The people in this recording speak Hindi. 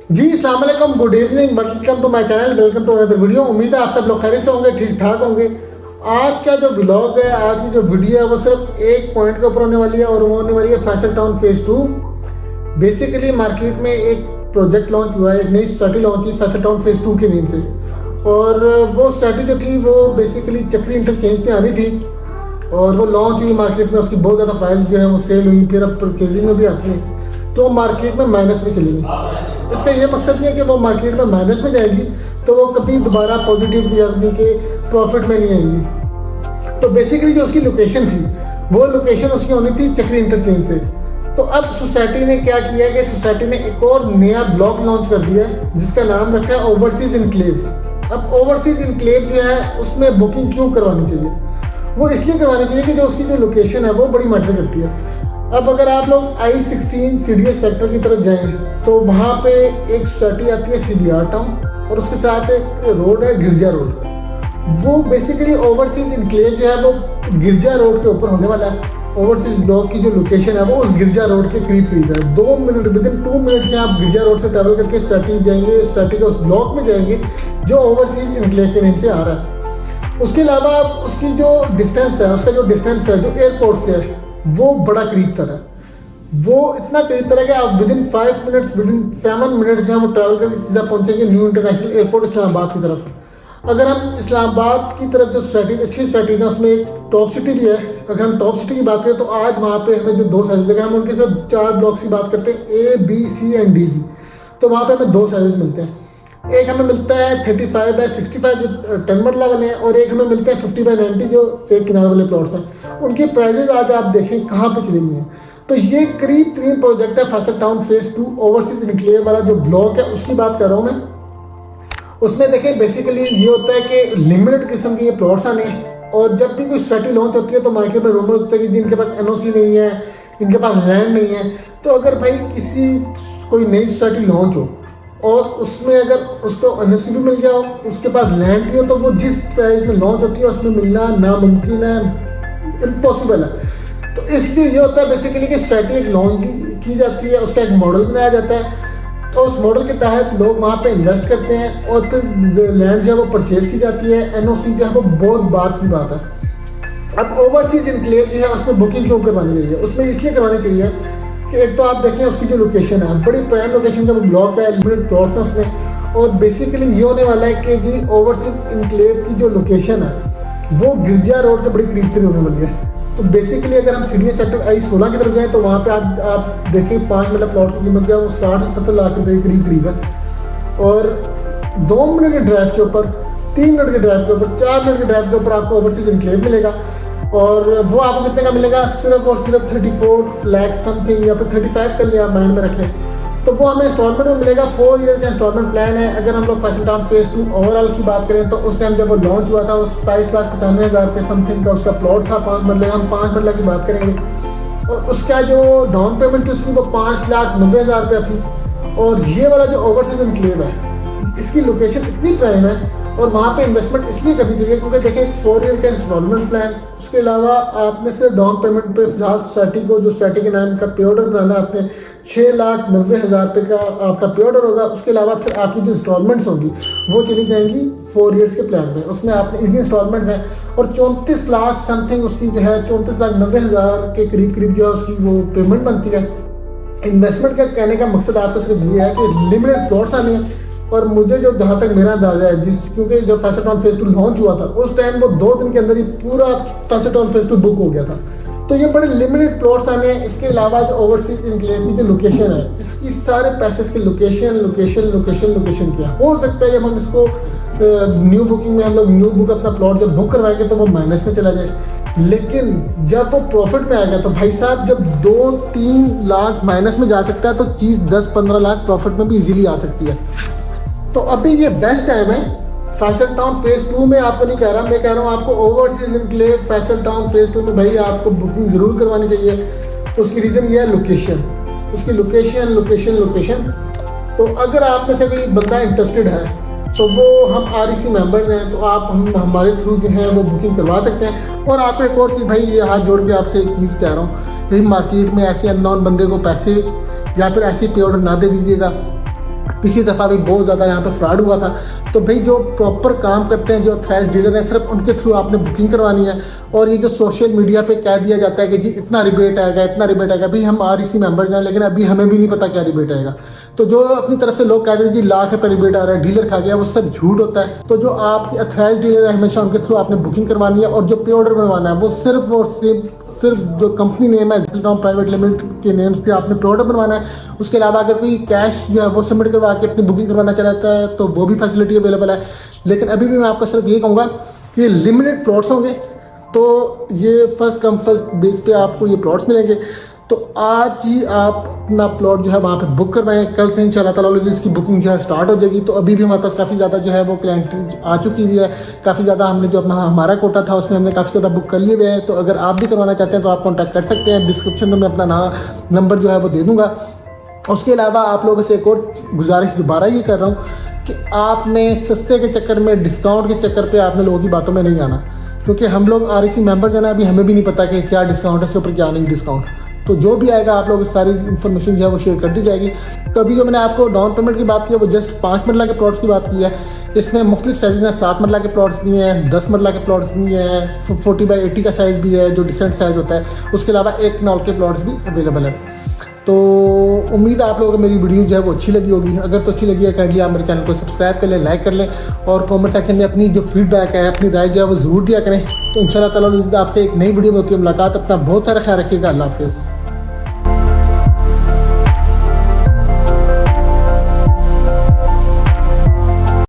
जी अस्सलाम वालेकुम, good evening, welcome to my channel, welcome to another video. उम्मीद है आप सब लोग खैरियत से होंगे, ठीक ठाक होंगे। आज का जो ब्लॉग है, आज की जो वीडियो है वो सिर्फ एक पॉइंट के ऊपर होने वाली है और वो होने वाली है Faisal town phase 2। Basically market में एक प्रोजेक्ट लॉन्च हुआ है, एक नई सोसाइटी लॉन्च हुई फैसल टाउन फेज़ 2 के नेम से। और वो सोसाइटी जो थी वो बेसिकली चक्री इंटरचेंज पे आनी थी और वो लॉन्च हुई मार्केट में। उसकी बहुत ज़्यादा फाइल जो है वो सेल हुई, फिर अब परचेजिंग में भी आती है तो मार्केट में माइनस में चलेगी। इसका ये मकसद नहीं है कि वो मार्केट में माइनस में जाएगी तो वो कभी दोबारा पॉजिटिव यानी कि प्रॉफिट में नहीं आएगी। तो बेसिकली जो उसकी लोकेशन थी वो लोकेशन उसकी होनी थी चक्री इंटरचेंज से। तो अब सोसाइटी ने क्या किया कि सोसाइटी ने एक और नया ब्लॉक लॉन्च कर दिया है जिसका नाम रखा है ओवरसीज इनक्लेव। अब ओवरसीज इनक्लेव जो है उसमें बुकिंग क्यों करवानी चाहिए? वो इसलिए करवानी चाहिए कि जो उसकी जो लोकेशन है वो बड़ी मैटर करती है। अब अगर आप लोग I-16 CDS सेक्टर की तरफ जाएं तो वहाँ पे एक सोसाइटी आती है CBR टाउन और उसके साथ एक रोड है गिरजा रोड। वो बेसिकली ओवरसीज इनक्लेव जो है वो गिरजा रोड के ऊपर होने वाला है। ओवरसीज ब्लॉक की जो लोकेशन है वो उस गिरजा रोड के करीब है। 2 मिनट विदिन 2 मिनट से आप गिरजा रोड से ट्रैवल करके सोसाइटी जाएंगे, सोसाइटी के उस ब्लॉक में जाएंगे जो ओवरसीज इनक्लेव के नेम से आ रहा है। उसके अलावा उसकी जो डिस्टेंस है, उसका जो डिस्टेंस है जो एयरपोर्ट से है वो बड़ा करीब तर है। वो इतना करीब तर है कि आप विदिन 5 मिनट्स, विदिन 7 मिनट्स जो है वो ट्रैवल करके सीधा पहुंचेंगे न्यू इंटरनेशनल एयरपोर्ट इस्लामाबाद की तरफ। अगर हम इस्लामाबाद की तरफ जो सोसाइटी अच्छी सोसाइटीज है उसमें एक टॉप सिटी भी है। अगर हम टॉप सिटी की बात करें तो आज वहाँ पे हमें जो 2 साइजेज, अगर हम उनके साथ 4 ब्लॉक्स की बात करते हैं A, B, C and D की, तो वहाँ पे हमें 2 साइजेज मिलते हैं। एक हमें मिलता है 35/65 जो 10 मरला वाले हैं और एक हमें मिलते हैं 50/90 जो एक किनारे वाले प्लॉट्स हैं। उनकी प्राइजेज आज आप देखें कहाँ पे चली गई हैं। तो ये करीब 3 प्रोजेक्ट है Faisal town phase 2 overseas enclave वाला जो ब्लॉक है उसकी बात कर रहा हूँ मैं। उसमें देखें बेसिकली ये होता है कि लिमिटेड किस्म के ये प्लॉट्स आने हैं और जब भी कोई सोसाइटी लॉन्च होती है तो मार्केट में रूमर होता है कि जिनके पास NOC नहीं है, इनके पास लैंड नहीं है। तो अगर भाई किसी कोई नई सोसाइटी लॉन्च हो और उसमें अगर उसको NOC भी मिल गया हो, उसके पास लैंड भी हो, तो वो जिस प्राइस में लॉन्च होती है उसमें मिलना नामुमकिन है, इम्पॉसिबल है। तो इसलिए ये होता है बेसिकली कि सोसाइटी एक लॉन्च की जाती है, उसका एक मॉडल बनाया जाता है और उस मॉडल के तहत लोग वहाँ पे इन्वेस्ट करते हैं और फिर लैंड जो है वो परचेज़ की जाती है। NOC जो है वो बहुत बात की बात है। अब ओवरसीज इनक्लेव जो है उसमें बुकिंग क्यों करवानी चाहिए? उसमें इसलिए करवानी चाहिए कि एक तो आप देखें उसकी जो लोकेशन है बड़ी प्राइम लोकेशन का वो ब्लॉक है, लिमिटेड प्लॉट्स है उसमें। और बेसिकली ये होने वाला है कि जी ओवरसीज इनक्लेव की जो लोकेशन है वो गिरजा रोड के बड़ी करीब तरी होने वाली है। तो बेसिकली अगर हम CDS सेक्टर I-16 की तरफ जाएँ तो वहाँ पे आप देखें 5 मरला प्लॉट की कीमत जो है वो 60 से 70 लाख रुपये के करीब है। और 2 मिनट के ड्राइव के ऊपर, 3 मिनट के ड्राइव के ऊपर, 4 मिनट के ड्राइव के ऊपर आपको ओवरसीज इनक्लेव मिलेगा। और वो आपको कितने का मिलेगा? सिर्फ और सिर्फ 34 लाख समथिंग या फिर 35 कर लिया, आप माइंड में रख लें। तो वो हमें इंस्टॉलमेंट में मिलेगा। 4 ईयर का इंस्टॉलमेंट प्लान है। अगर हम लोग फैसल टाउन फेज़ 2 ओवरऑल की बात करें तो उस टाइम जब वो लॉन्च हुआ था वो 27,95,000 रुपये समथिंग का उसका प्लॉट था। 5 मरले, हम 5 मरला की बात करेंगे और उसका जो डाउन पेमेंट थी उसकी वो 5,90,000 रुपया थी। और ये वाला जो ओवरसीज इनक्लेव है इसकी लोकेशन इतनी प्राइम है और वहाँ पे इन्वेस्टमेंट इसलिए करनी चाहिए क्योंकि देखें 4 ईयर का इंस्टॉलमेंट प्लान, उसके अलावा आपने सिर्फ डाउन पेमेंट पे फिलहाल सोसाइटी को, जो सोसाइटी के नाम का पे ऑर्डर बनाना है आपने 6,90,000 रुपये का आपका पे ऑर्डर होगा। उसके अलावा फिर आपकी जो इंस्टॉलमेंट्स होंगी वो चली जाएंगी 4 ईयर्स के प्लान में। उसमें आपने ईजी इंस्टॉलमेंट्स हैं और 34 लाख समथिंग उसकी जो है 34,90,000 के करीब जो है उसकी वो पेमेंट बनती है। इन्वेस्टमेंट का कहने का मकसद आपको सिर्फ ये है कि लिमिटेड प्लॉट्स आने हैं। और मुझे जो जहाँ तक मेरा अंदाजा है क्योंकि जब फैसल टाउन फेज़ 2 लॉन्च हुआ था उस टाइम वो 2 दिन के अंदर ही पूरा फैसल टाउन फेज़ 2 बुक हो गया था। तो ये बड़े लिमिटेड प्लॉट्स आने हैं। इसके अलावा जो ओवरसीज इनक्लेव की जो लोकेशन है इसकी सारे पैसेज की लोकेशन क्या हो सकता है जब हम इसको न्यू बुकिंग में हम लोग न्यू बुक अपना प्लॉट जब बुक करवाएंगे तो वो माइनस में चला जाए। लेकिन जब वो प्रॉफिट में आएगा तो भाई साहब जब 2-3 लाख माइनस में जा सकता है तो चीज़ 10-15 लाख प्रॉफिट में भी इजीली आ सकती है। तो अभी ये बेस्ट टाइम है फैसल टाउन फेज़ 2 में। आपको नहीं कह रहा, मैं कह रहा हूँ आपको overseas enclave Faisal town phase 2 में भाई आपको बुकिंग ज़रूर करवानी चाहिए। उसकी रीज़न ये है लोकेशन, उसकी लोकेशन। तो अगर आप में से कोई बंदा इंटरेस्टेड है तो वो हम REC मेंबर्स हैं तो आप हमारे थ्रू जो है वो बुकिंग करवा सकते हैं। और आपको एक और चीज़ भाई ये हाथ जोड़ के आपसे एक चीज़ कह रहा हूँ, भाई मार्केट में ऐसे अननोन बंदे को पैसे या फिर ऐसे पे ऑर्डर ना दे दीजिएगा। पिछली दफ़ा भी बहुत ज़्यादा यहाँ पे फ्रॉड हुआ था। तो भाई जो प्रॉपर काम करते हैं, जो ऑथराइज्ड डीलर हैं, सिर्फ उनके थ्रू आपने बुकिंग करवानी है। और ये जो सोशल मीडिया पे कह दिया जाता है कि जी इतना रिबेट आएगा, इतना रिबेट आएगा, भाई हम REC मेंबर्स हैं, लेकिन अभी हमें भी नहीं पता क्या रिबेट आएगा। तो जो अपनी तरफ से लोग कहते हैं जी लाख रुपये रिबेट आ रहा है, डीलर खा गया, वो सब झूठ होता है। तो जो आपके ऑथराइज्ड डीलर है, हमेशा उनके थ्रू आपने बुकिंग करवानी है। और जो पे ऑर्डर बनवाना है वो सिर्फ और सिर्फ जो कंपनी नेम है ज़िक्र प्राइवेट लिमिटेड के नेम्स पे आपने पे ऑर्डर बनवाना है। उसके अलावा अगर कोई कैश जो है वो सबमिट करवा के अपनी बुकिंग करवाना चाहता है तो वो भी फैसिलिटी अवेलेबल है। लेकिन अभी भी मैं आपको सिर्फ ये कहूँगा कि लिमिटेड प्लॉट्स होंगे, तो ये फर्स्ट कम फर्स्ट बेस पे आपको ये प्लॉट्स मिलेंगे। तो आज ही आप अपना प्लॉट जो है वहाँ पे बुक करवाएं। कल से इंशाल्लाह ताला इसकी बुकिंग जो है स्टार्ट हो जाएगी। तो अभी भी हमारे पास काफ़ी ज़्यादा जो है वो क्लाइंट आ चुकी हुई है। काफ़ी ज़्यादा हमने जो अपना हमारा कोटा था उसमें हमने काफ़ी ज़्यादा बुक कर लिए हुए हैं। तो अगर आप भी करवाना चाहते हैं तो आप कॉन्टैक्ट कर सकते हैं। डिस्क्रिप्शन में मैं अपना नंबर जो है वो दे दूँगा। उसके अलावा आप लोगों से एक और गुजारिश दोबारा ये कर रहा हूँ कि आपने सस्ते के चक्कर में, डिस्काउंट के चक्कर पे आपने लोगों की बातों में नहीं आना, क्योंकि हम लोग REC मेंबर हैं ना, अभी हमें भी नहीं पता कि क्या डिस्काउंट है, इसके ऊपर क्या नहीं डिस्काउंट। तो जो भी आएगा आप लोग सारी इन्फॉर्मेशन जो है वो शेयर कर दी जाएगी। तो अभी जो मैंने आपको डाउन पेमेंट की बात की है वो जस्ट 5 मरला के प्लॉट्स की बात की है। इसमें मुख्तलिफ साइज़ हैं, 7 मरला के प्लॉट्स भी हैं, 10 मरला के प्लॉट्स भी हैं, 40x80 का साइज़ भी है जो डिसेंट साइज़ होता है। उसके अलावा 1 कनाल के प्लॉट्स भी अवेलेबल है। तो उम्मीद है आप लोगों को मेरी वीडियो जो है वो अच्छी लगी होगी। अगर तो अच्छी लगी है काइंडली आप मेरे चैनल को सब्सक्राइब कर लें, लाइक कर लें और कमेंट सेक्शन में अपनी जो फीडबैक है, अपनी राय जो है वो ज़रूर दिया करें। तो इंशाल्लाह ताला आपसे एक नई वीडियो में होती है मुलाकात। अपना बहुत सारा ख्याल रखिएगा। अल्लाह हाफ़िज़।